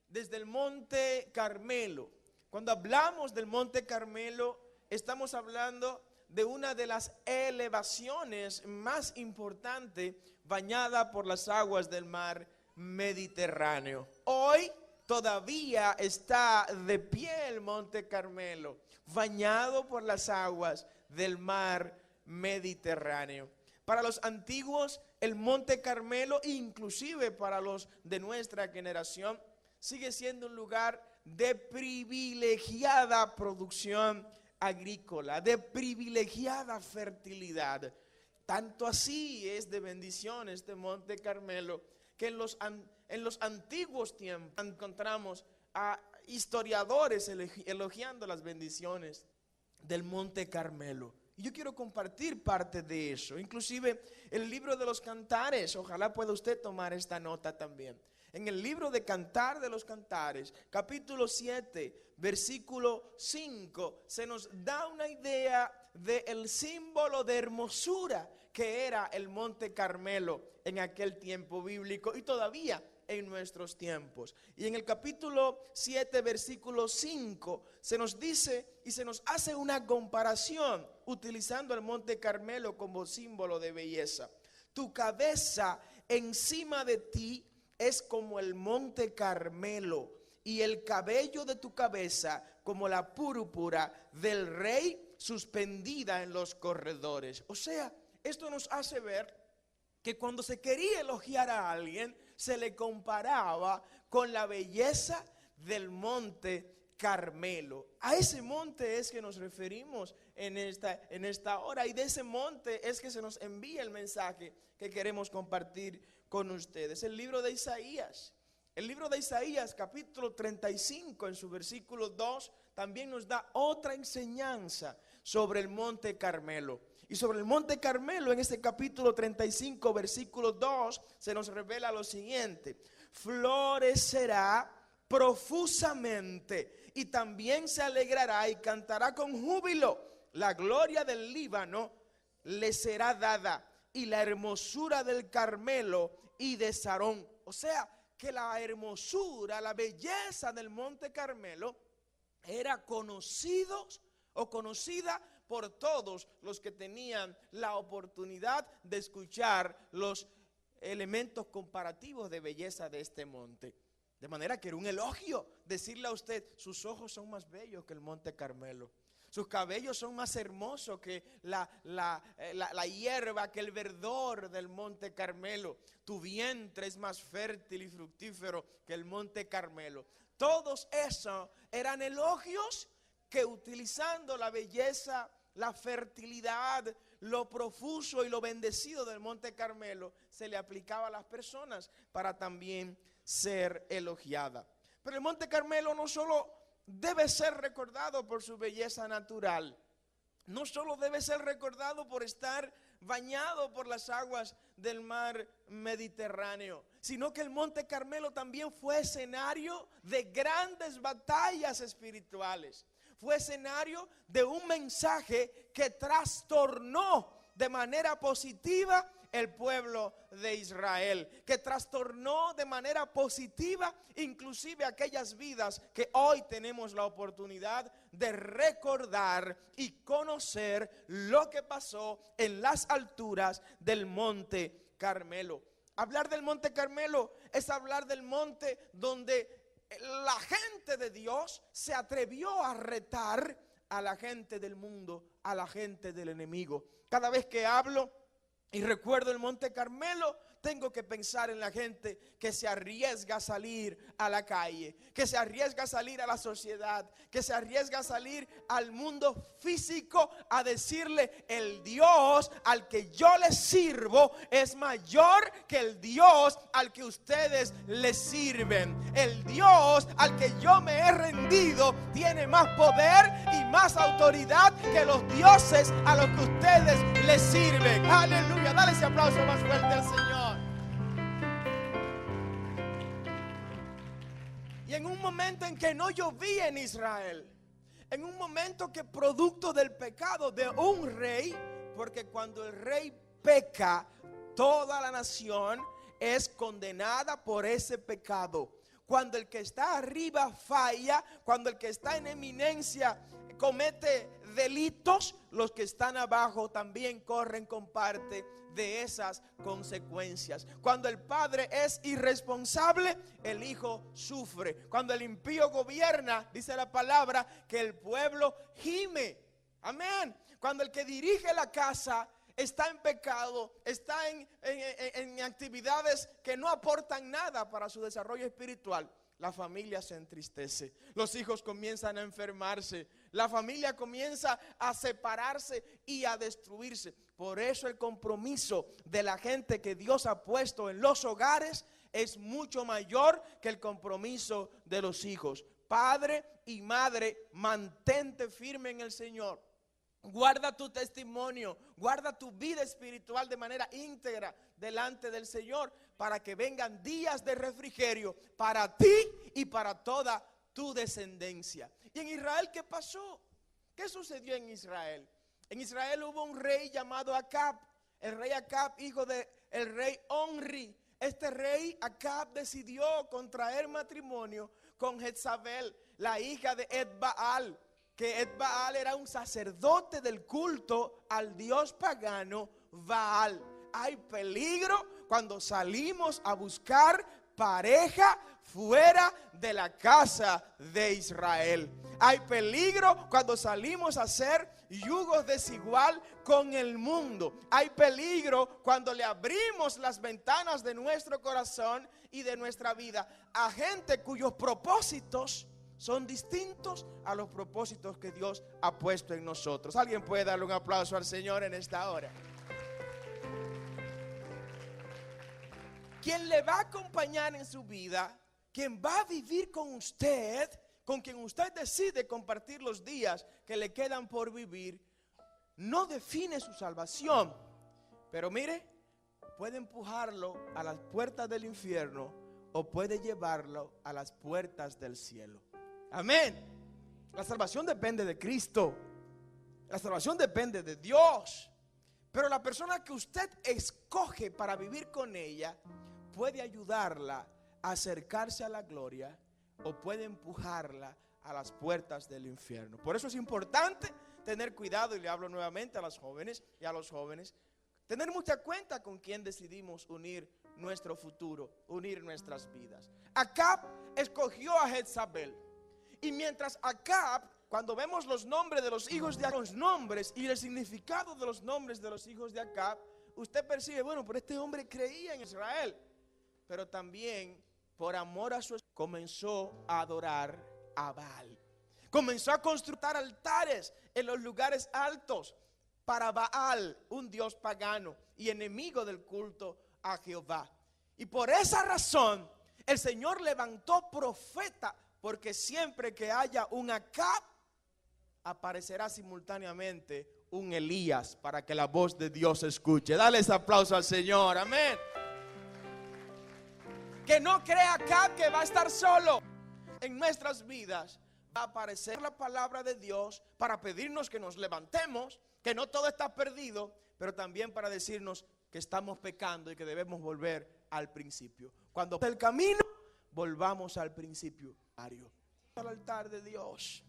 desde el Monte Carmelo. Cuando hablamos del Monte Carmelo, estamos hablando de una de las elevaciones más importantes bañada por las aguas del mar Mediterráneo. Hoy todavía está de pie el Monte Carmelo, bañado por las aguas del mar Mediterráneo. Para los antiguos, el Monte Carmelo, inclusive para los de nuestra generación, sigue siendo un lugar de privilegiada producción agrícola, de privilegiada fertilidad. Tanto así es de bendición este Monte Carmelo, que en los antiguos tiempos encontramos a historiadores elogiando las bendiciones del Monte Carmelo. Y yo quiero compartir parte de eso. Inclusive el libro de los Cantares, ojalá pueda usted tomar esta nota también. En el libro de Cantar de los Cantares, capítulo 7, versículo 5, se nos da una idea del símbolo de hermosura que era el Monte Carmelo en aquel tiempo bíblico y todavía en nuestros tiempos. Y en el capítulo 7, versículo 5, se nos dice y se nos hace una comparación utilizando el Monte Carmelo como símbolo de belleza. Tu cabeza encima de ti es como el Monte Carmelo, y el cabello de tu cabeza como la púrpura del rey suspendida en los corredores. O sea, esto nos hace ver que cuando se quería elogiar a alguien, se le comparaba con la belleza del Monte Carmelo. A ese monte es que nos referimos en esta hora, y de ese monte es que se nos envía el mensaje que queremos compartir con ustedes. El libro de Isaías, capítulo 35, en su versículo 2, también nos da otra enseñanza sobre el Monte Carmelo. Y sobre el Monte Carmelo, en este capítulo 35, versículo 2, se nos revela lo siguiente: florecerá profusamente y también se alegrará y cantará con júbilo. La gloria del Líbano le será dada y la hermosura del Carmelo y de Sarón. O sea, que la hermosura, la belleza del Monte Carmelo era conocida por todos los que tenían la oportunidad de escuchar los elementos comparativos de belleza de este monte. De manera que era un elogio decirle a usted: sus ojos son más bellos que el Monte Carmelo. Sus cabellos son más hermosos que la hierba, que el verdor del Monte Carmelo. Tu vientre es más fértil y fructífero que el Monte Carmelo. Todos esos eran elogios que, utilizando la belleza, la fertilidad, lo profuso y lo bendecido del Monte Carmelo, se le aplicaba a las personas para también ser elogiada. Pero el Monte Carmelo no solo debe ser recordado por su belleza natural, no solo debe ser recordado por estar bañado por las aguas del mar Mediterráneo, sino que el Monte Carmelo también fue escenario de grandes batallas espirituales. Fue escenario de un mensaje que trastornó de manera positiva el pueblo de Israel, que trastornó de manera positiva inclusive aquellas vidas que hoy tenemos la oportunidad de recordar y conocer lo que pasó en las alturas del Monte Carmelo. Hablar del Monte Carmelo es hablar del monte donde la gente de Dios se atrevió a retar a la gente del mundo, a la gente del enemigo. Cada vez que hablo y recuerdo el Monte Carmelo, tengo que pensar en la gente que se arriesga a salir a la calle, que se arriesga a salir a la sociedad, que se arriesga a salir al mundo físico a decirle: el Dios al que yo les sirvo es mayor que el Dios al que ustedes le sirven. El Dios al que yo me he rendido tiene más poder y más autoridad que los dioses a los que ustedes le sirven. Aleluya, dale ese aplauso más fuerte al Señor. Y en un momento en que no llovía en Israel, en un momento que producto del pecado de un rey, porque cuando el rey peca, toda la nación es condenada por ese pecado. cuando el que está arriba falla, cuando el que está en eminencia comete delitos, los que están abajo también corren con parte de esas consecuencias. Cuando el padre es irresponsable, el hijo sufre. Cuando el impío gobierna, dice la palabra, que el pueblo gime. Amén. Cuando el que dirige la casa está en pecado, está en actividades que no aportan nada para su desarrollo espiritual, la familia se entristece, los hijos comienzan a enfermarse, la familia comienza a separarse y a destruirse. Por eso el compromiso de la gente que Dios ha puesto en los hogares es mucho mayor que el compromiso de los hijos. Padre y madre, mantente firme en el Señor. Guarda tu testimonio, guarda tu vida espiritual de manera íntegra delante del Señor, para que vengan días de refrigerio para ti y para toda tu descendencia. ¿Y en Israel qué pasó? ¿Qué sucedió en Israel? En Israel hubo un rey llamado Acab, el rey Acab, hijo del rey Omri. Este rey Acab decidió contraer matrimonio con Jezabel, la hija de Etbaal, que Etbaal era un sacerdote del culto al dios pagano Baal. Hay peligro cuando salimos a buscar pareja fuera de la casa de Israel. Hay peligro cuando salimos a hacer yugos desigual con el mundo. Hay peligro cuando le abrimos las ventanas de nuestro corazón y de nuestra vida a gente cuyos propósitos son distintos a los propósitos que Dios ha puesto en nosotros. ¿Alguien puede darle un aplauso al Señor en esta hora? Quien le va a acompañar en su vida, quien va a vivir con usted, con quien usted decide compartir los días que le quedan por vivir, no define su salvación, pero mire, puede empujarlo a las puertas del infierno o puede llevarlo a las puertas del cielo. Amén. La salvación depende de Cristo. La salvación depende de Dios. Pero la persona que usted escoge para vivir con ella puede ayudarla a acercarse a la gloria o puede empujarla a las puertas del infierno. Por eso es importante tener cuidado, y le hablo nuevamente a las jóvenes y a los jóvenes, tener mucha cuenta con quién decidimos unir nuestro futuro, unir nuestras vidas. Acab escogió a Jezabel. Y mientras Acab, cuando vemos los nombres de los hijos de Acab, los nombres y el significado de los nombres de los hijos de Acab, usted percibe, bueno, pero este hombre creía en Israel, pero también por amor a su esposa comenzó a adorar a Baal. Comenzó a construir altares en los lugares altos para Baal, un dios pagano y enemigo del culto a Jehová. Y por esa razón el Señor levantó profeta, porque siempre que haya un Acab, aparecerá simultáneamente un Elías para que la voz de Dios se escuche. Dale ese aplauso al Señor, amén. Que no crea Acab que va a estar solo. En nuestras vidas va a aparecer la palabra de Dios para pedirnos que nos levantemos, que no todo está perdido, pero también para decirnos que estamos pecando y que debemos volver al principio. Cuando el camino, volvamos al principio. Al altar de Dios.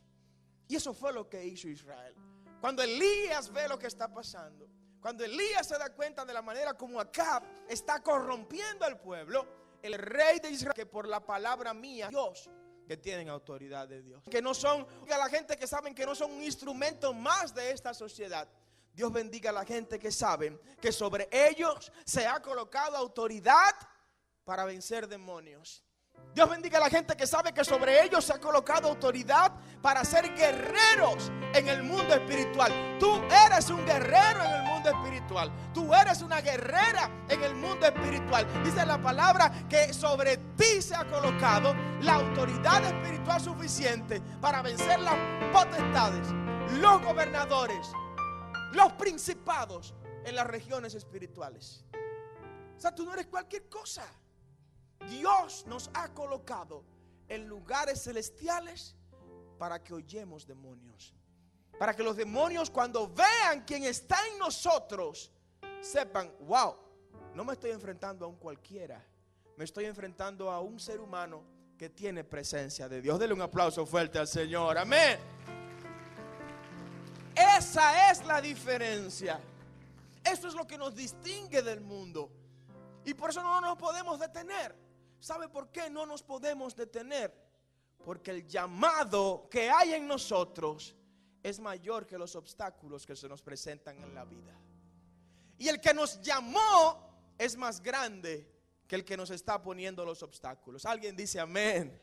Y eso fue lo que hizo Israel. Cuando Elías ve lo que está pasando, cuando Elías se da cuenta de la manera como Acab está corrompiendo al pueblo, el rey de Israel, que por la palabra mía, Dios, que tienen autoridad de Dios, que no son, a la gente que saben que no son un instrumento más de esta sociedad. Dios bendiga a la gente que saben que sobre ellos se ha colocado autoridad para vencer demonios. Dios bendiga a la gente que sabe que sobre ellos se ha colocado autoridad para ser guerreros en el mundo espiritual. Tú eres un guerrero en el mundo espiritual. Tú eres una guerrera en el mundo espiritual. Dice la palabra que sobre ti se ha colocado la autoridad espiritual suficiente para vencer las potestades, los gobernadores, los principados en las regiones espirituales. O sea, tú no eres cualquier cosa. Dios nos ha colocado en lugares celestiales para que oyemos demonios. Para que los demonios, cuando vean quién está en nosotros, sepan, wow, no me estoy enfrentando a un cualquiera. Me estoy enfrentando a un ser humano que tiene presencia de Dios. Dele un aplauso fuerte al Señor. Amén. Esa es la diferencia. Eso es lo que nos distingue del mundo. Y por eso no nos podemos detener. ¿Sabe por qué no nos podemos detener? Porque el llamado que hay en nosotros es mayor que los obstáculos que se nos presentan en la vida. Y el que nos llamó es más grande que el que nos está poniendo los obstáculos. Alguien dice amén.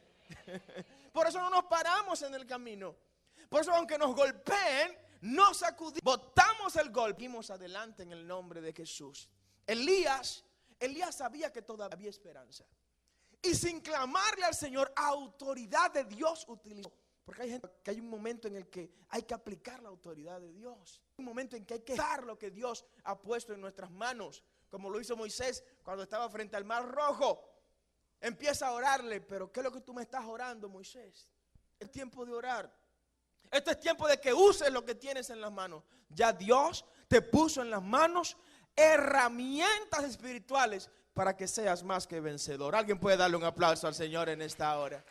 Por eso no nos paramos en el camino. Por eso aunque nos golpeen, nos sacudimos, botamos el golpe, seguimos adelante en el nombre de Jesús. Elías sabía que todavía había esperanza. Y sin clamarle al Señor, autoridad de Dios utilizó. Porque hay gente que hay un momento en el que hay que aplicar la autoridad de Dios. Hay un momento en que hay que dar lo que Dios ha puesto en nuestras manos. Como lo hizo Moisés cuando estaba frente al Mar Rojo. Empieza a orarle, pero ¿qué es lo que tú me estás orando, Moisés? Es tiempo de orar. Este es tiempo de que uses lo que tienes en las manos. Ya Dios te puso en las manos herramientas espirituales para que seas más que vencedor. Alguien puede darle un aplauso al Señor en esta hora.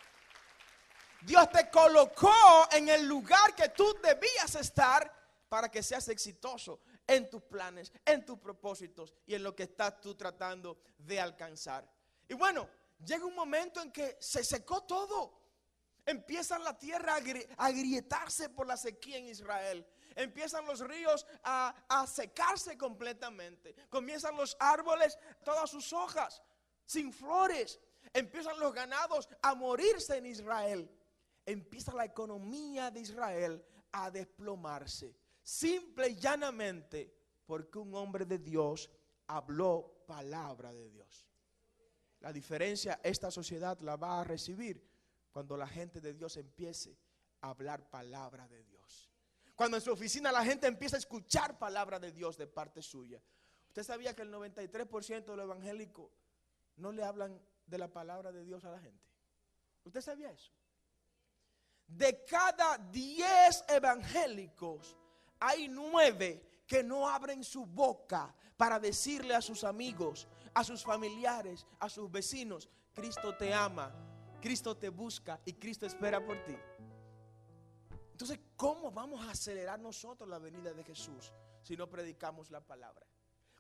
Dios te colocó en el lugar que tú debías estar para que seas exitoso en tus planes, en tus propósitos y en lo que estás tú tratando de alcanzar. Y bueno, llega un momento en que se secó todo. Empieza la tierra a agrietarse por la sequía en Israel. Empiezan los ríos a secarse completamente. Comienzan los árboles, todas sus hojas, sin flores. Empiezan los ganados a morirse en Israel. Empieza la economía de Israel a desplomarse. Simple y llanamente porque un hombre de Dios habló palabra de Dios. La diferencia, esta sociedad la va a recibir cuando la gente de Dios empiece a hablar palabra de Dios. Cuando en su oficina la gente empieza a escuchar palabra de Dios de parte suya. ¿Usted sabía que el 93% de los evangélicos no le hablan de la palabra de Dios a la gente? ¿Usted sabía eso? De cada 10 evangélicos hay 9 que no abren su boca para decirle a sus amigos, a sus familiares, a sus vecinos: Cristo te ama, Cristo te busca y Cristo espera por ti. Entonces, ¿cómo vamos a acelerar nosotros la venida de Jesús si no predicamos la palabra?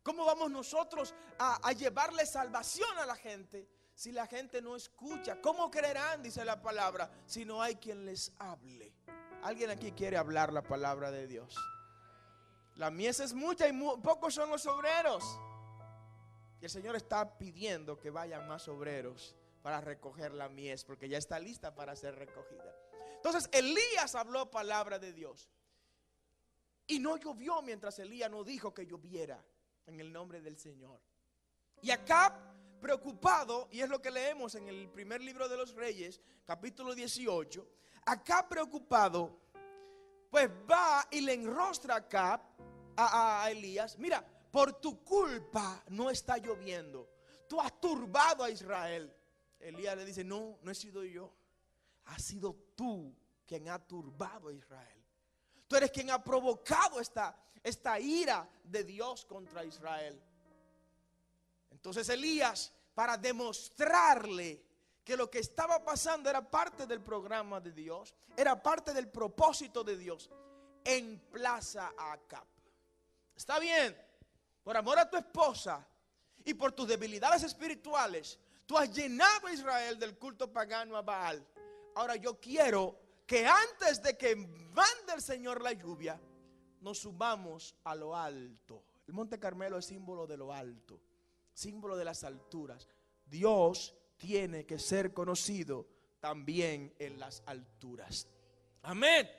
¿Cómo vamos nosotros a llevarle salvación a la gente si la gente no escucha? ¿Cómo creerán, dice la palabra, si no hay quien les hable? ¿Alguien aquí quiere hablar la palabra de Dios? La mies es mucha y pocos son los obreros. Y el Señor está pidiendo que vayan más obreros para recoger la mies, porque ya está lista para ser recogida. Entonces Elías habló palabra de Dios. Y no llovió mientras Elías no dijo que lloviera, en el nombre del Señor. Y Acab, preocupado, y es lo que leemos en el primer libro de los Reyes, capítulo 18. Acab, preocupado, pues va y le enrostra a Elías: mira, por tu culpa no está lloviendo. Tú has turbado a Israel. Elías le dice: no he sido yo. Has sido tú quien ha turbado a Israel. Tú eres quien ha provocado esta ira de Dios contra Israel. Entonces Elías, para demostrarle que lo que estaba pasando era parte del programa de Dios, era parte del propósito de Dios, emplaza a Acab. Está bien, por amor a tu esposa y por tus debilidades espirituales, tú has llenado a Israel del culto pagano a Baal. Ahora yo quiero que antes de que mande el Señor la lluvia, nos subamos a lo alto. El Monte Carmelo es símbolo de lo alto, símbolo de las alturas. Dios tiene que ser conocido también en las alturas. Amén.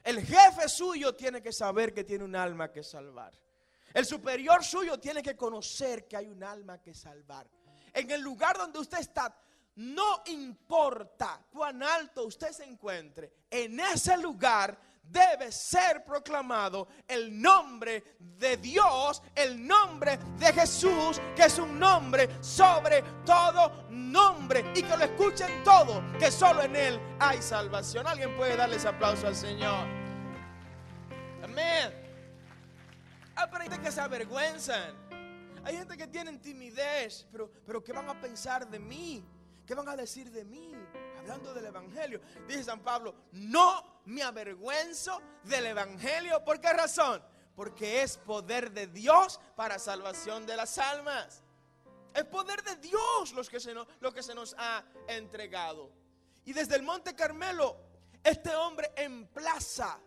El jefe suyo tiene que saber que tiene un alma que salvar. El superior suyo tiene que conocer que hay un alma que salvar. En el lugar donde usted está, no importa cuán alto usted se encuentre, en ese lugar debe ser proclamado el nombre de Dios, el nombre de Jesús, que es un nombre sobre todo nombre, y que lo escuchen todos, que solo en Él hay salvación. Alguien puede darle ese aplauso al Señor. Amén. Hay gente que se avergüenzan, hay gente que tiene timidez, pero ¿qué van a pensar de mí? ¿Qué van a decir de mí? hablando del evangelio. Dice San Pablo, no me avergüenzo del evangelio. ¿Por qué razón? Porque es poder de Dios para salvación de las almas. Es poder de Dios lo que se nos ha entregado. Y desde el Monte Carmelo, este hombre emplaza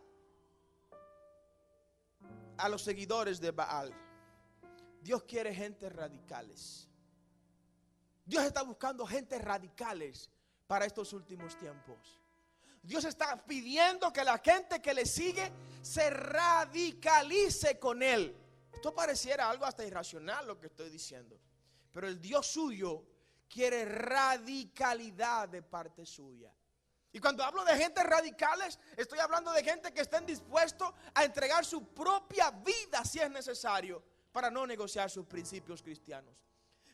a los seguidores de Baal. Dios quiere gente radicales. Dios está buscando gente radicales para estos últimos tiempos. Dios está pidiendo que la gente que le sigue se radicalice con Él. Esto pareciera algo hasta irracional lo que estoy diciendo, pero el Dios suyo quiere radicalidad de parte suya. Y cuando hablo de gente radicales, estoy hablando de gente que estén dispuestos a entregar su propia vida si es necesario para no negociar sus principios cristianos.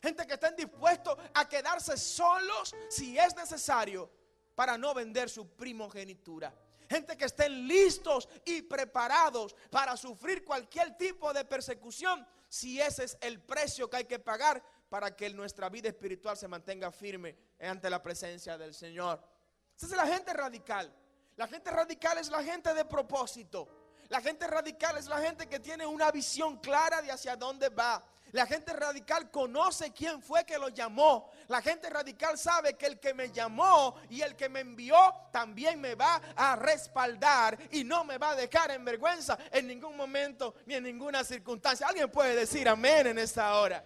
Gente que estén dispuestos a quedarse solos si es necesario para no vender su primogenitura. Gente que estén listos y preparados para sufrir cualquier tipo de persecución si ese es el precio que hay que pagar para que nuestra vida espiritual se mantenga firme ante la presencia del Señor. Esa es la gente radical. La gente radical es la gente de propósito. La gente radical es la gente que tiene una visión clara de hacia dónde va. La gente radical conoce quién fue que lo llamó. La gente radical sabe que el que me llamó y el que me envió también me va a respaldar y no me va a dejar en vergüenza en ningún momento ni en ninguna circunstancia. ¿Alguien puede decir amén en esta hora?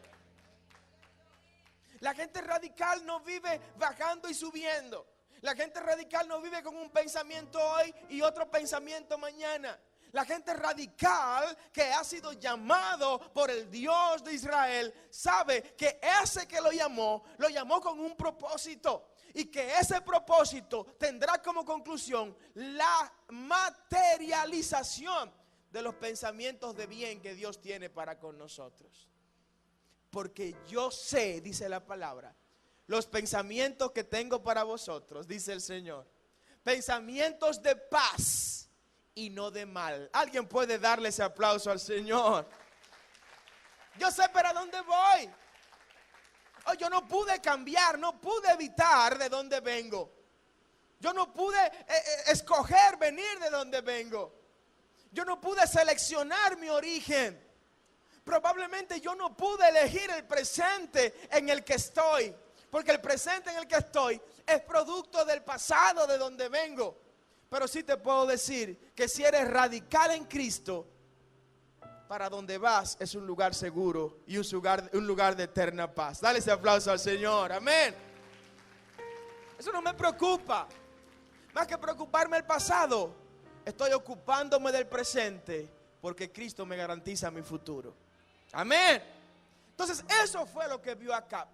La gente radical no vive bajando y subiendo. La gente radical no vive con un pensamiento hoy y otro pensamiento mañana. La gente radical que ha sido llamado por el Dios de Israel sabe que ese que lo llamó con un propósito. Y que ese propósito tendrá como conclusión la materialización de los pensamientos de bien que Dios tiene para con nosotros. Porque yo sé, dice la palabra, los pensamientos que tengo para vosotros, dice el Señor, pensamientos de paz y no de mal. Alguien puede darle ese aplauso al Señor. Yo sé para dónde voy. Oh, yo no pude cambiar, no pude evitar de dónde vengo. Yo no pude escoger venir de dónde vengo. Yo no pude seleccionar mi origen. Probablemente yo no pude elegir el presente en el que estoy. Porque el presente en el que estoy es producto del pasado de donde vengo. Pero sí te puedo decir que si eres radical en Cristo, para donde vas es un lugar seguro y un lugar de eterna paz. Dale ese aplauso al Señor, amén. Eso no me preocupa. Más que preocuparme el pasado, estoy ocupándome del presente porque Cristo me garantiza mi futuro. Amén. Entonces eso fue lo que vio Acab.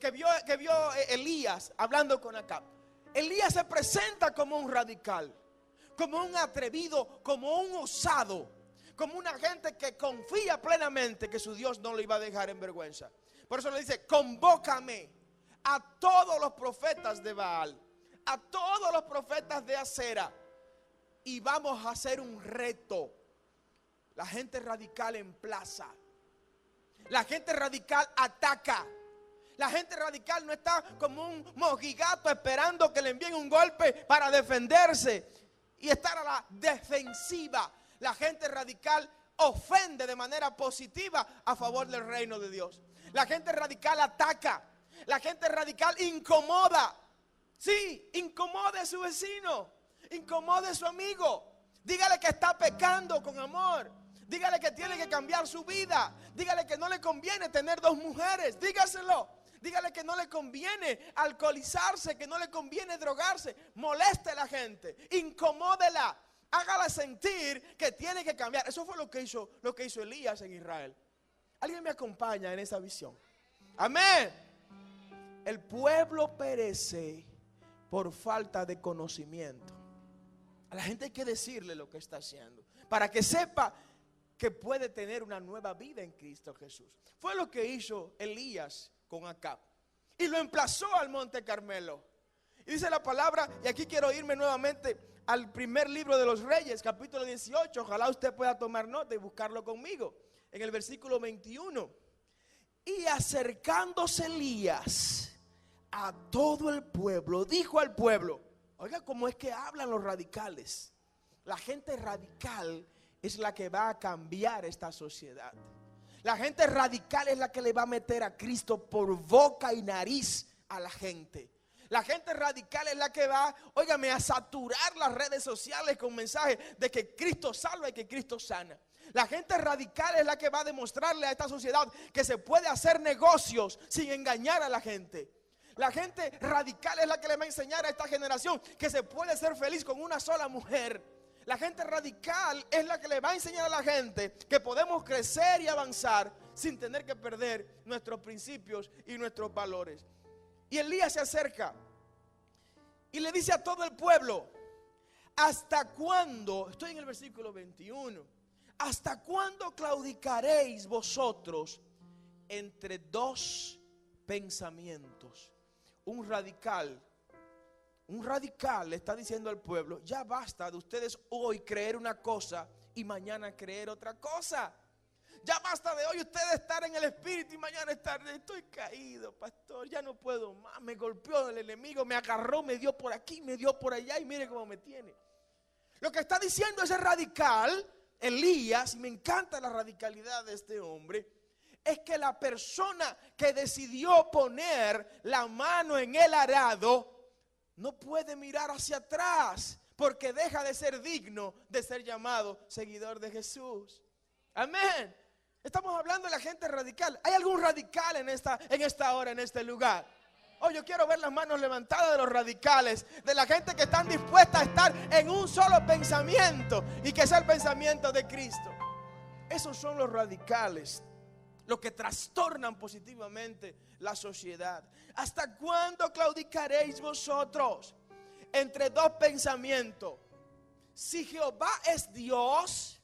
Que vio Elías hablando con Acab. Elías se presenta como un radical, como un atrevido, como un osado, como una gente que confía plenamente que su Dios no lo iba a dejar en vergüenza. Por eso le dice, convócame a todos los profetas de Baal, a todos los profetas de Acera, y vamos a hacer un reto. La gente radical emplaza. La gente radical ataca. La gente radical no está como un mojigato esperando que le envíen un golpe para defenderse y estar a la defensiva. La gente radical ofende de manera positiva a favor del reino de Dios. La gente radical ataca. La gente radical incomoda. Sí, incomode a su vecino. Incomode a su amigo. Dígale que está pecando con amor. Dígale que tiene que cambiar su vida. Dígale que no le conviene tener 2 mujeres. Dígaselo. Dígale que no le conviene alcoholizarse, que no le conviene drogarse. Moleste a la gente, incomódela, hágala sentir que tiene que cambiar. Eso fue lo que hizo Elías en Israel. ¿Alguien me acompaña en esa visión? Amén. El pueblo perece por falta de conocimiento. A la gente hay que decirle lo que está haciendo para que sepa que puede tener una nueva vida en Cristo Jesús. Fue lo que hizo Elías con Acab y lo emplazó al Monte Carmelo. Y dice la palabra, y aquí quiero irme nuevamente al primer libro de los Reyes, capítulo 18. Ojalá usted pueda tomar nota y buscarlo conmigo. En el versículo 21. Y acercándose Elías a todo el pueblo, dijo al pueblo. Oiga, cómo es que hablan los radicales. La gente radical es la que va a cambiar esta sociedad. La gente radical es la que le va a meter a Cristo por boca y nariz a la gente. La gente radical es la que va, óigame, a saturar las redes sociales con mensajes de que Cristo salva y que Cristo sana. La gente radical es la que va a demostrarle a esta sociedad que se puede hacer negocios sin engañar a la gente. La gente radical es la que le va a enseñar a esta generación que se puede ser feliz con una sola mujer. La gente radical es la que le va a enseñar a la gente que podemos crecer y avanzar sin tener que perder nuestros principios y nuestros valores. Y Elías se acerca y le dice a todo el pueblo: ¿hasta cuándo? Estoy en el versículo 21. ¿Hasta cuándo claudicaréis vosotros entre dos pensamientos? Un radical le está diciendo al pueblo: ya basta de ustedes hoy creer una cosa y mañana creer otra cosa. Ya basta de hoy ustedes estar en el espíritu y mañana estar, estoy caído, pastor, ya no puedo más, me golpeó el enemigo, me agarró, me dio por aquí, me dio por allá y mire cómo me tiene. Lo que está diciendo ese radical, Elías, y me encanta la radicalidad de este hombre, es que la persona que decidió poner la mano en el arado no puede mirar hacia atrás, porque deja de ser digno de ser llamado seguidor de Jesús. Amén. Estamos hablando de la gente radical. ¿Hay algún radical en esta hora, en este lugar? Oh, yo quiero ver las manos levantadas de los radicales, de la gente que están dispuesta a estar en un solo pensamiento y que sea el pensamiento de Cristo. Esos son los radicales, los que trastornan positivamente la sociedad. ¿Hasta cuándo claudicaréis vosotros entre dos pensamientos? Si Jehová es Dios,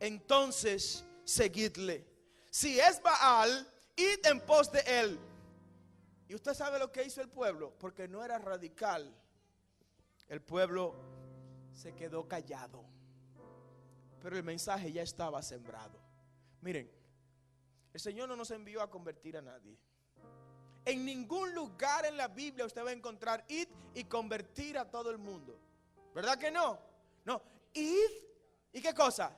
entonces seguidle. Si es Baal, id en pos de él. Y usted sabe lo que hizo el pueblo, porque no era radical. El pueblo se quedó callado, pero el mensaje ya estaba sembrado. Miren, el Señor no nos envió a convertir a nadie. En ningún lugar en la Biblia usted va a encontrar id y convertir a todo el mundo. ¿Verdad que no? No, id y ¿qué cosa?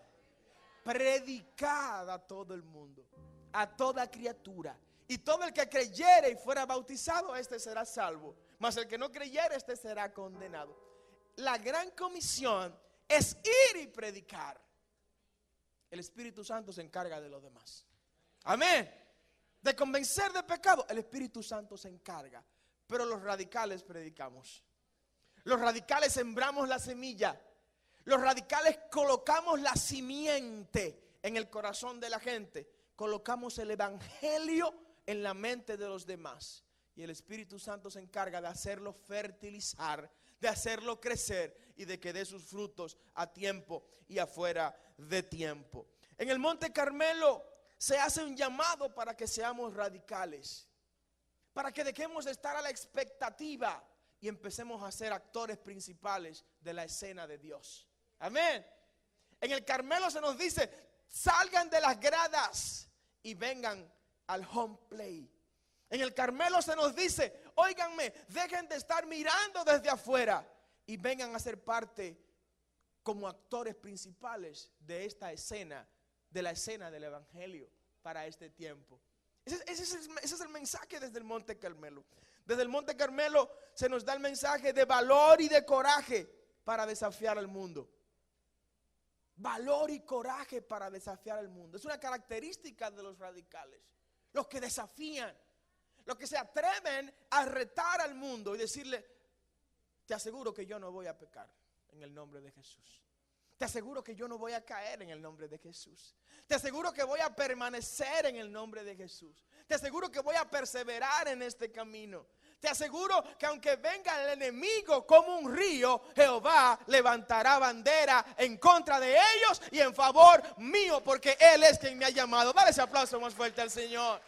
Predicad a todo el mundo, a toda criatura. Y todo el que creyere y fuera bautizado, este será salvo. Mas el que no creyere, este será condenado. La gran comisión es ir y predicar. El Espíritu Santo se encarga de los demás. Amén. De convencer de pecado, el Espíritu Santo se encarga. Pero los radicales predicamos. Los radicales sembramos la semilla. Los radicales colocamos la simiente en el corazón de la gente. Colocamos el evangelio en la mente de los demás. Y el Espíritu Santo se encarga de hacerlo fertilizar, de hacerlo crecer y de que dé sus frutos a tiempo y afuera de tiempo. En el Monte Carmelo se hace un llamado para que seamos radicales, para que dejemos de estar a la expectativa y empecemos a ser actores principales de la escena de Dios. Amén. En el Carmelo se nos dice: salgan de las gradas y vengan al home play. En el Carmelo se nos dice: óiganme, dejen de estar mirando desde afuera y vengan a ser parte como actores principales de esta escena, de la escena del evangelio para este tiempo. Ese es el mensaje desde el Monte Carmelo. Desde el Monte Carmelo se nos da el mensaje de valor y de coraje para desafiar al mundo. Valor y coraje para desafiar al mundo. Es una característica de los radicales. Los que desafían, los que se atreven a retar al mundo y decirle: te aseguro que yo no voy a pecar en el nombre de Jesús. Te aseguro que yo no voy a caer en el nombre de Jesús. Te aseguro que voy a permanecer en el nombre de Jesús. Te aseguro que voy a perseverar en este camino. Te aseguro que aunque venga el enemigo como un río, Jehová levantará bandera en contra de ellos y en favor mío, porque Él es quien me ha llamado. Dale ese aplauso más fuerte al Señor.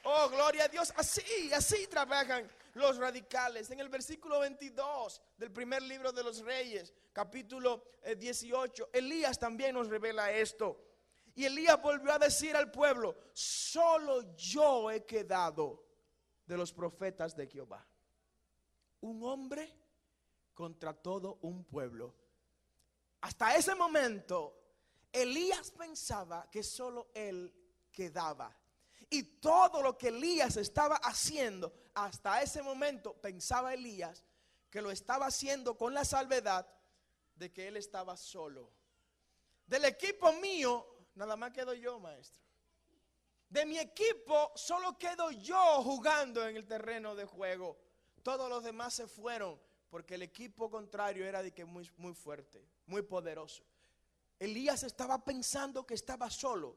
Oh, gloria a Dios. Así trabajan los radicales. En el versículo 22 del primer libro de los Reyes, capítulo 18, Elías también nos revela esto. Y Elías volvió a decir al pueblo: solo yo he quedado de los profetas de Jehová. Un hombre contra todo un pueblo. Hasta ese momento, Elías pensaba que solo él quedaba. Y todo lo que Elías estaba haciendo, hasta ese momento pensaba Elías que lo estaba haciendo con la salvedad de que él estaba solo. Del equipo mío, nada más quedo yo, maestro. De mi equipo solo quedo yo jugando en el terreno de juego. Todos los demás se fueron porque el equipo contrario era de que muy fuerte, muy poderoso. Elías estaba pensando que estaba solo.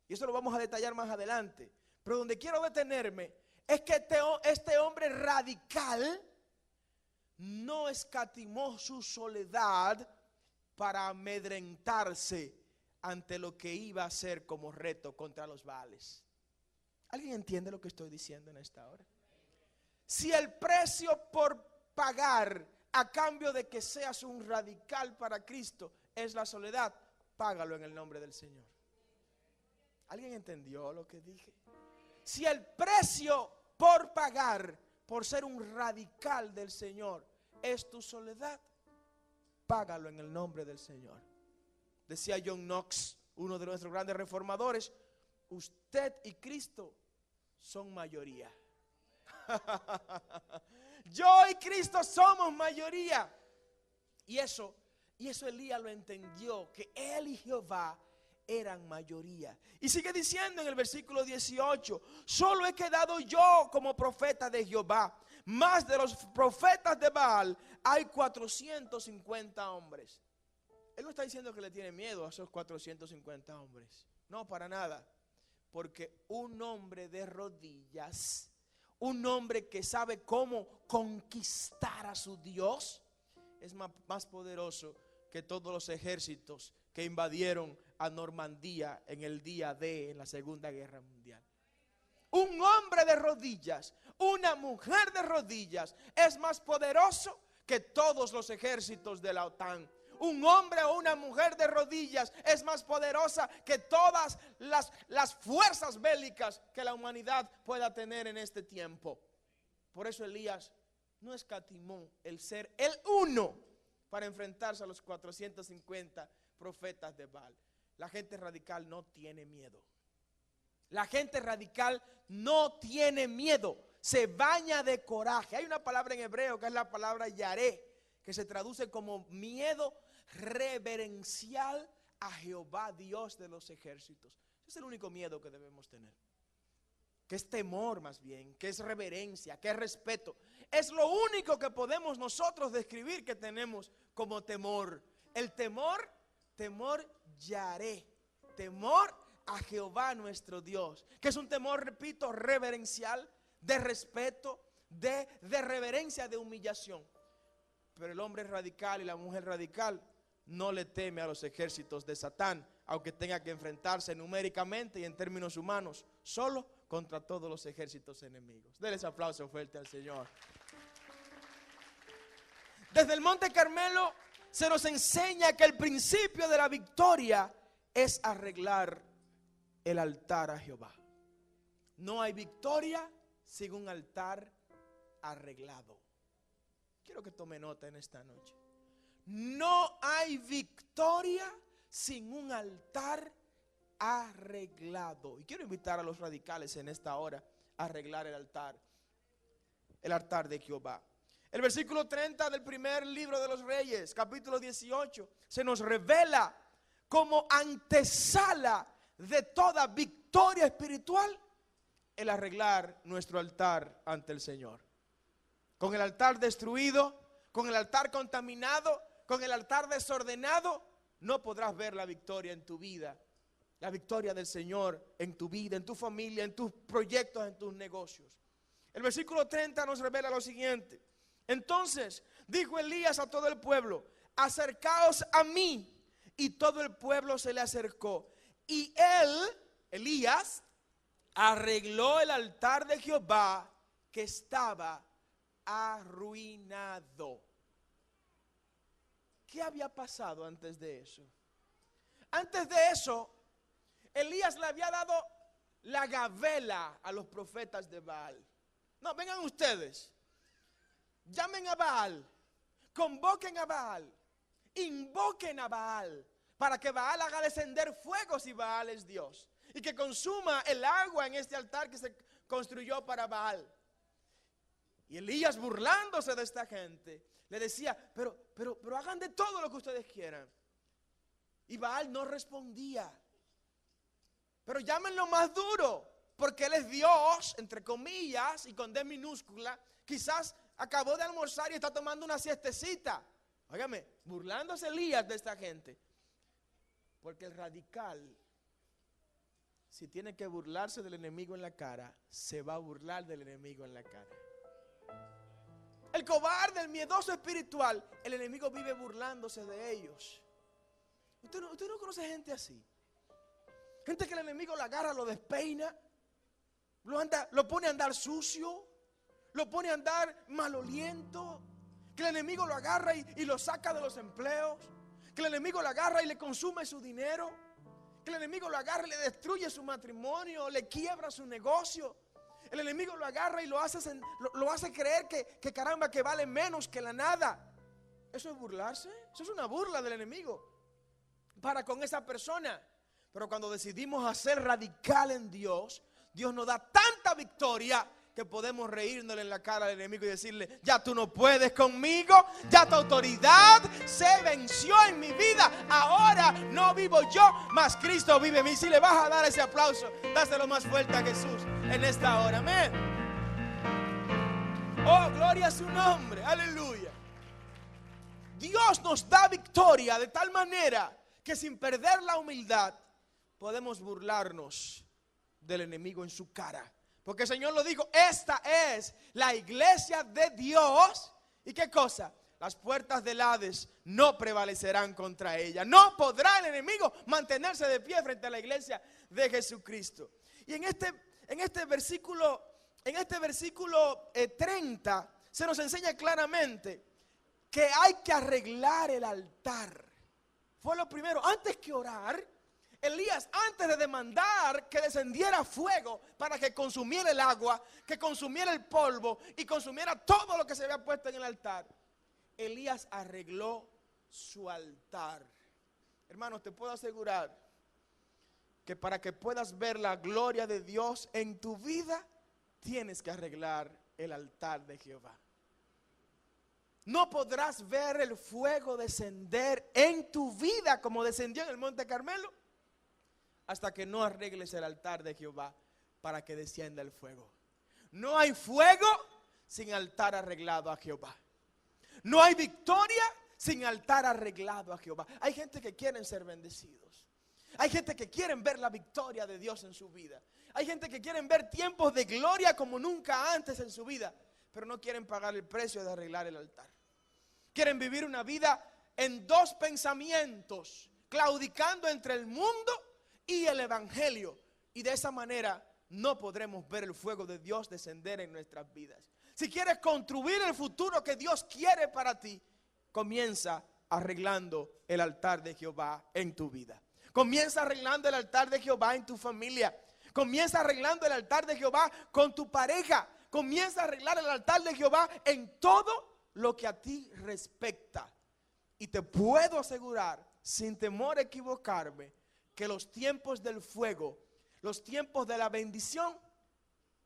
Y eso lo vamos a detallar más adelante. Pero donde quiero detenerme es que este hombre radical no escatimó su soledad para amedrentarse ante lo que iba a ser como reto contra los Baales. ¿Alguien entiende lo que estoy diciendo en esta hora? Si el precio por pagar a cambio de que seas un radical para Cristo es la soledad, págalo en el nombre del Señor. ¿Alguien entendió lo que dije? Si el precio por pagar por ser un radical del Señor es tu soledad, págalo en el nombre del Señor. Decía John Knox, uno de nuestros grandes reformadores, usted y Cristo son mayoría. Yo y Cristo somos mayoría. Y eso Elías lo entendió, que él y Jehová eran mayoría. Y sigue diciendo en el versículo 18, solo he quedado yo como profeta de Jehová. Más de los profetas de Baal hay 450 hombres. Él no está diciendo que le tiene miedo a esos 450 hombres. No, para nada. Porque un hombre de rodillas, un hombre que sabe cómo conquistar a su Dios, es más poderoso que todos los ejércitos que invadieron a Normandía en el día D en la Segunda Guerra Mundial. Un hombre de rodillas, una mujer de rodillas es más poderoso que todos los ejércitos de la OTAN. Un hombre o una mujer de rodillas es más poderosa que todas las fuerzas bélicas que la humanidad pueda tener en este tiempo. Por eso Elías no escatimó el ser el uno para enfrentarse a los 450 profetas de Baal. La gente radical no tiene miedo. La gente radical no tiene miedo. Se baña de coraje. Hay una palabra en hebreo que es la palabra yaré, que se traduce como miedo reverencial a Jehová, Dios de los ejércitos. Ese es el único miedo que debemos tener. Que es temor más bien, que es reverencia, que es respeto. Es lo único que podemos nosotros describir que tenemos como temor. El temor yaré, temor a Jehová nuestro Dios, que es un temor, repito, reverencial, de respeto, de reverencia, de humillación. Pero el hombre radical y la mujer radical no le teme a los ejércitos de Satán, aunque tenga que enfrentarse numéricamente y en términos humanos solo contra todos los ejércitos enemigos. Denles aplauso fuerte al Señor. Desde el Monte Carmelo se nos enseña que el principio de la victoria es arreglar el altar a Jehová. No hay victoria sin un altar arreglado. Quiero que tome nota en esta noche. No hay victoria sin un altar arreglado. Y quiero invitar a los radicales en esta hora a arreglar el altar de Jehová. El versículo 30 del primer libro de los Reyes, capítulo 18, se nos revela como antesala de toda victoria espiritual el arreglar nuestro altar ante el Señor. Con el altar destruido, con el altar contaminado, con el altar desordenado, no podrás ver la victoria en tu vida. La victoria del Señor en tu vida, en tu familia, en tus proyectos, en tus negocios. El versículo 30 nos revela lo siguiente. Entonces dijo Elías a todo el pueblo: acercaos a mí. Y todo el pueblo se le acercó. Y Elías, arregló el altar de Jehová que estaba arruinado. ¿Qué había pasado antes de eso? Antes de eso, Elías le había dado la gavela a los profetas de Baal. No, vengan ustedes. Llamen a Baal. Convoquen a Baal. Invoquen a Baal. Para que Baal haga descender fuego si Baal es Dios. Y que consuma el agua en este altar que se construyó para Baal. Y Elías, burlándose de esta gente, le decía, pero hagan de todo lo que ustedes quieran. Y Baal no respondía. Pero llámenlo más duro, porque él es Dios, entre comillas, y con D minúscula. Quizás acabó de almorzar y está tomando una siestecita. Óigame, burlándose Elías de esta gente. Porque el radical, si tiene que burlarse del enemigo en la cara, se va a burlar del enemigo en la cara. El cobarde, el miedoso espiritual, el enemigo vive burlándose de ellos. ¿Usted no conoce gente así? Gente que el enemigo la agarra, lo despeina, lo pone a andar sucio, lo pone a andar maloliento, que el enemigo lo agarra y lo saca de los empleos, que el enemigo lo agarra y le consume su dinero, que el enemigo lo agarra y le destruye su matrimonio, le quiebra su negocio. El enemigo lo agarra y lo hace creer que caramba, que vale menos que la nada. ¿Eso es burlarse? Eso es una burla del enemigo para con esa persona. Pero cuando decidimos hacer radical en Dios, Dios nos da tanta victoria que podemos reírnos en la cara al enemigo y decirle, ya tú no puedes conmigo, ya tu autoridad se venció en mi vida, ahora no vivo yo, mas Cristo vive en mí. Si le vas a dar ese aplauso, dáselo más fuerte a Jesús en esta hora, amén. Oh, gloria a su nombre, aleluya. Dios nos da victoria de tal manera que sin perder la humildad podemos burlarnos del enemigo en su cara. Porque el Señor lo dijo, esta es la iglesia de Dios. ¿Y qué cosa? Las puertas del Hades no prevalecerán contra ella. No podrá el enemigo mantenerse de pie frente a la iglesia de Jesucristo. Y en este versículo 30 se nos enseña claramente que hay que arreglar el altar. Fue lo primero, antes que orar. Elías, antes de demandar que descendiera fuego para que consumiera el agua, que consumiera el polvo y consumiera todo lo que se había puesto en el altar, Elías arregló su altar. Hermanos, te puedo asegurar que para que puedas ver la gloria de Dios en tu vida, tienes que arreglar el altar de Jehová. No podrás ver el fuego descender en tu vida como descendió en el Monte Carmelo hasta que no arregles el altar de Jehová para que descienda el fuego. No hay fuego sin altar arreglado a Jehová. No hay victoria sin altar arreglado a Jehová. Hay gente que quieren ser bendecidos. Hay gente que quieren ver la victoria de Dios en su vida. Hay gente que quieren ver tiempos de gloria como nunca antes en su vida, pero no quieren pagar el precio de arreglar el altar. Quieren vivir una vida en dos pensamientos, claudicando entre el mundo y el evangelio, y de esa manera no podremos ver el fuego de Dios descender en nuestras vidas. Si quieres construir el futuro que Dios quiere para ti, comienza arreglando el altar de Jehová en tu vida. Comienza arreglando el altar de Jehová en tu familia. Comienza arreglando el altar de Jehová con tu pareja. Comienza a arreglar el altar de Jehová en todo lo que a ti respecta. Y te puedo asegurar, sin temor a equivocarme, que los tiempos del fuego, los tiempos de la bendición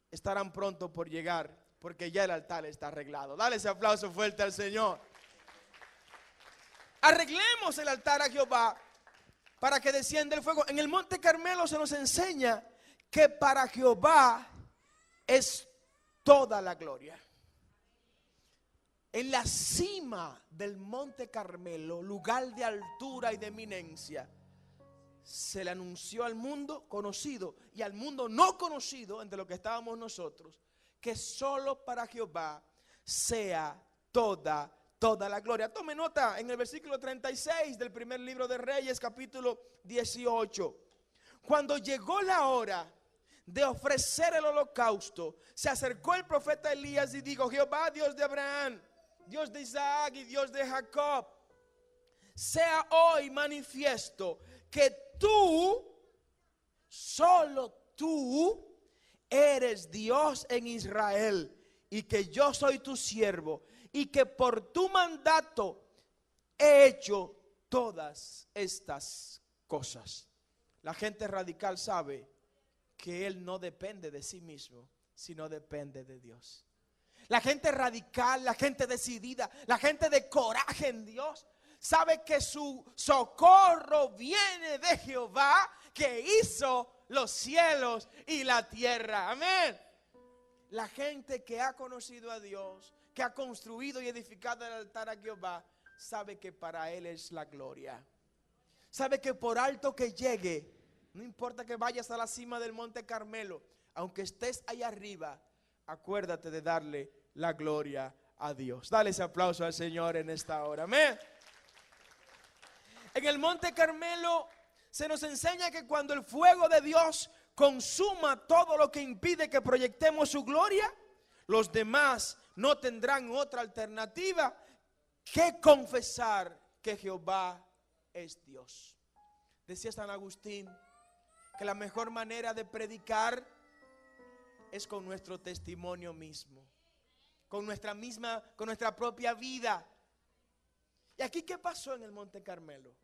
estarán pronto por llegar, porque ya el altar está arreglado. Dale ese aplauso fuerte al Señor. Arreglemos el altar a Jehová para que descienda el fuego. En el Monte Carmelo se nos enseña que para Jehová es toda la gloria. En la cima del Monte Carmelo, lugar de altura y de eminencia, se le anunció al mundo conocido y al mundo no conocido, entre lo que estábamos nosotros, que solo para Jehová sea toda la gloria. Tome nota en el versículo 36 del primer libro de Reyes, capítulo 18. Cuando llegó la hora de ofrecer el holocausto, se acercó el profeta Elías y dijo: Jehová, Dios de Abraham, Dios de Isaac y Dios de Jacob, sea hoy manifiesto que tú, solo tú, eres Dios en Israel y que yo soy tu siervo y que por tu mandato he hecho todas estas cosas. La gente radical sabe que él no depende de sí mismo, sino depende de Dios. La gente radical, la gente decidida, la gente de coraje en Dios, sabe que su socorro viene de Jehová, que hizo los cielos y la tierra. Amén. La gente que ha conocido a Dios, que ha construido y edificado el altar a Jehová, sabe que para Él es la gloria. Sabe que por alto que llegue, no importa que vayas a la cima del Monte Carmelo, aunque estés ahí arriba, acuérdate de darle la gloria a Dios. Dale ese aplauso al Señor en esta hora. Amén. En el Monte Carmelo se nos enseña que cuando el fuego de Dios consuma todo lo que impide que proyectemos su gloria, los demás no tendrán otra alternativa que confesar que Jehová es Dios. Decía San Agustín que la mejor manera de predicar es con nuestro testimonio mismo, con nuestra propia vida. ¿Y aquí qué pasó en el Monte Carmelo?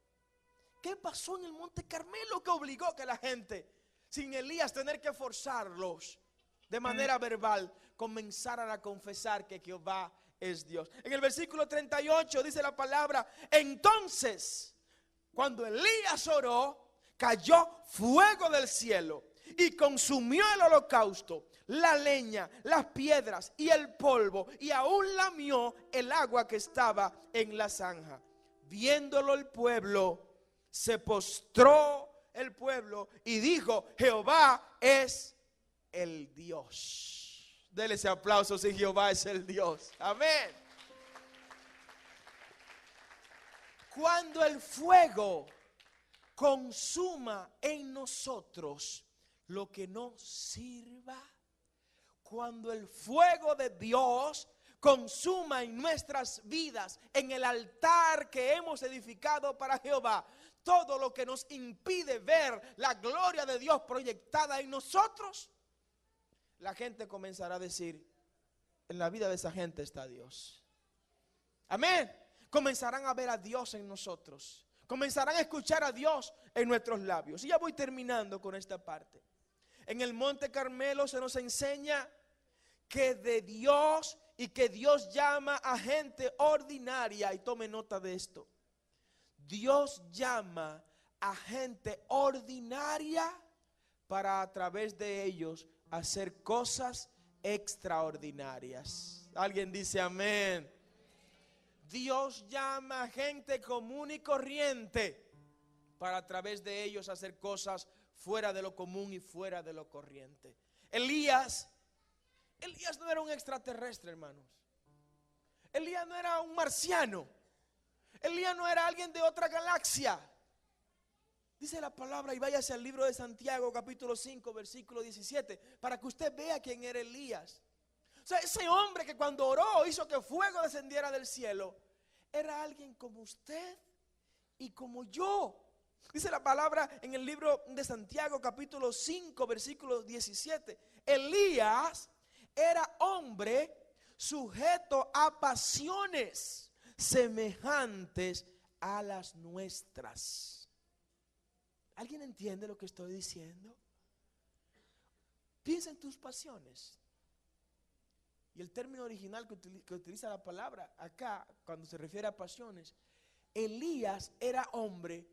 ¿Qué pasó en el Monte Carmelo que obligó que la gente, sin Elías tener que forzarlos de manera verbal, comenzaran a confesar que Jehová es Dios? En el versículo 38 dice la palabra: entonces, cuando Elías oró, cayó fuego del cielo y consumió el holocausto, la leña, las piedras y el polvo, y aún lamió el agua que estaba en la zanja. Viéndolo el pueblo, se postró el pueblo y dijo: Jehová es el Dios. Dele ese aplauso si Jehová es el Dios. Amén. Cuando el fuego consuma en nosotros lo que no sirva, cuando el fuego de Dios consuma en nuestras vidas, en el altar que hemos edificado para Jehová, todo lo que nos impide ver la gloria de Dios proyectada en nosotros, la gente comenzará a decir: en la vida de esa gente está Dios. Amén. Comenzarán a ver a Dios en nosotros, comenzarán a escuchar a Dios en nuestros labios. Y ya voy terminando con esta parte. En el Monte Carmelo se nos enseña que de Dios, y que Dios llama a gente ordinaria, y tome nota de esto: Dios llama a gente ordinaria para a través de ellos hacer cosas extraordinarias. Alguien dice amén. Dios llama a gente común y corriente para a través de ellos hacer cosas fuera de lo común y fuera de lo corriente. Elías no era un extraterrestre, hermanos. Elías no era un marciano. Elías no era alguien de otra galaxia. Dice la palabra, y váyase al libro de Santiago, capítulo 5, versículo 17, para que usted vea quién era Elías. O sea, ese hombre que cuando oró hizo que fuego descendiera del cielo, era alguien como usted y como yo. Dice la palabra en el libro de Santiago, capítulo 5, versículo 17. Elías era hombre sujeto a pasiones semejantes a las nuestras. ¿Alguien entiende lo que estoy diciendo? Piensa en tus pasiones. Y el término original que utiliza la palabra acá, cuando se refiere a pasiones, Elías era hombre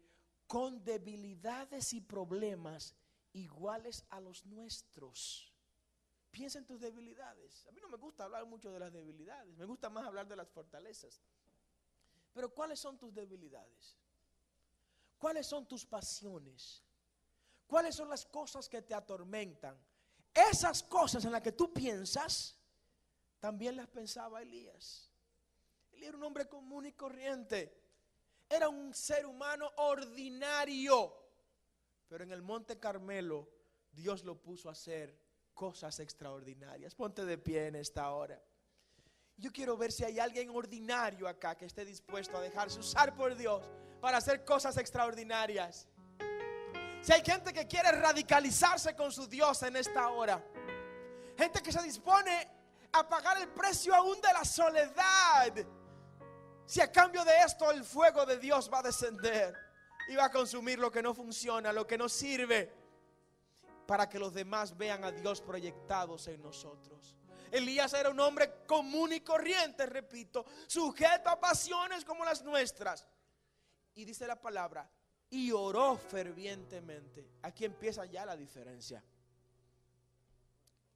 con debilidades y problemas iguales a los nuestros. Piensa en tus debilidades. A mí no me gusta hablar mucho de las debilidades, me gusta más hablar de las fortalezas. Pero ¿cuáles son tus debilidades? ¿Cuáles son tus pasiones? ¿Cuáles son las cosas que te atormentan? Esas cosas en las que tú piensas, también las pensaba Elías. Él era un hombre común y corriente. Era un ser humano ordinario. Pero en el Monte Carmelo, Dios lo puso a hacer cosas extraordinarias. Ponte de pie en esta hora. Yo quiero ver si hay alguien ordinario acá que esté dispuesto a dejarse usar por Dios para hacer cosas extraordinarias. Si hay gente que quiere radicalizarse con su Dios en esta hora, gente que se dispone a pagar el precio aún de la soledad. Si a cambio de esto el fuego de Dios va a descender y va a consumir lo que no funciona, lo que no sirve, para que los demás vean a Dios proyectados en nosotros. Elías era un hombre común y corriente, repito, sujeto a pasiones como las nuestras. Y dice la palabra, y oró fervientemente. Aquí empieza ya la diferencia.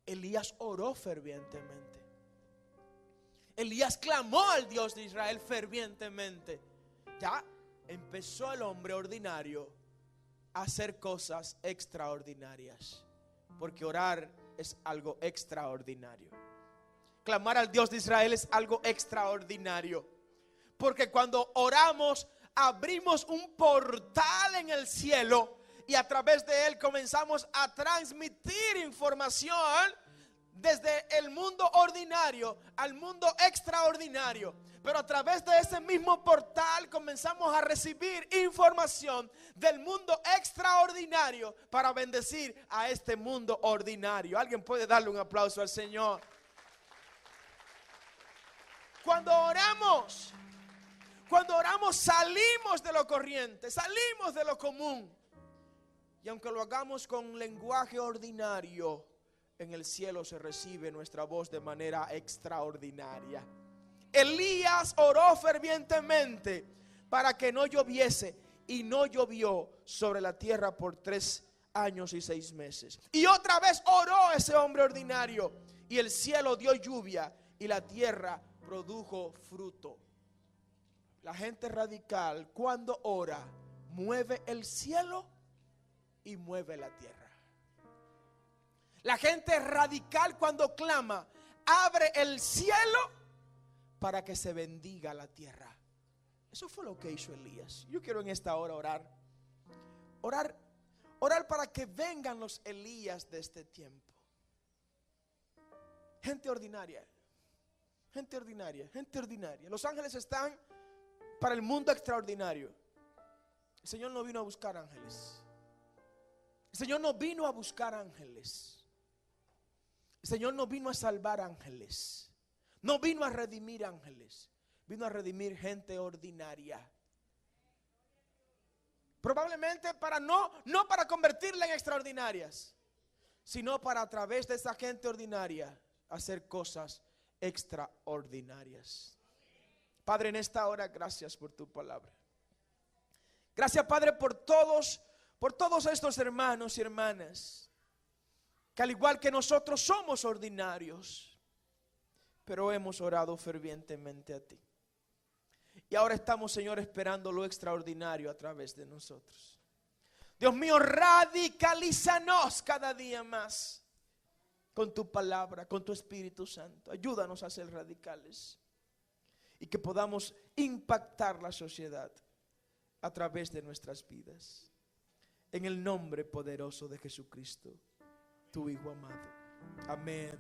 Elías oró fervientemente. Elías clamó al Dios de Israel fervientemente. Ya empezó el hombre ordinario a hacer cosas extraordinarias, porque orar es algo extraordinario. Clamar al Dios de Israel es algo extraordinario, porque cuando oramos abrimos un portal en el cielo y a través de él comenzamos a transmitir información desde el mundo ordinario al mundo extraordinario. Pero a través de ese mismo portal comenzamos a recibir información del mundo extraordinario para bendecir a este mundo ordinario. Alguien puede darle un aplauso al Señor. Cuando oramos salimos de lo corriente, salimos de lo común. Y aunque lo hagamos con lenguaje ordinario, en el cielo se recibe nuestra voz de manera extraordinaria. Elías oró fervientemente para que no lloviese, y no llovió sobre la tierra por 3 años y 6 meses. Y otra vez oró ese hombre ordinario, y el cielo dio lluvia y la tierra produjo fruto. La gente radical, cuando ora, mueve el cielo y mueve la tierra. La gente radical, cuando clama, abre el cielo para que se bendiga la tierra. Eso fue lo que hizo Elías. Yo quiero en esta hora orar para que vengan los Elías de este tiempo. Gente ordinaria. Los ángeles están para el mundo extraordinario. El Señor no vino a buscar ángeles. El Señor no vino a buscar ángeles. El Señor no vino a salvar ángeles. No vino a redimir ángeles. Vino a redimir gente ordinaria. Probablemente para no para convertirla en extraordinarias, sino para, a través de esa gente ordinaria, hacer cosas extraordinarias. Padre, en esta hora, gracias por tu palabra. Gracias, Padre, por todos estos hermanos y hermanas que, al igual que nosotros, somos ordinarios, pero hemos orado fervientemente a ti. Y ahora estamos, Señor, esperando lo extraordinario a través de nosotros. Dios mío, radicalízanos cada día más con tu palabra, con tu Espíritu Santo. Ayúdanos a ser radicales y que podamos impactar la sociedad a través de nuestras vidas. En el nombre poderoso de Jesucristo, tu Hijo amado. Amén.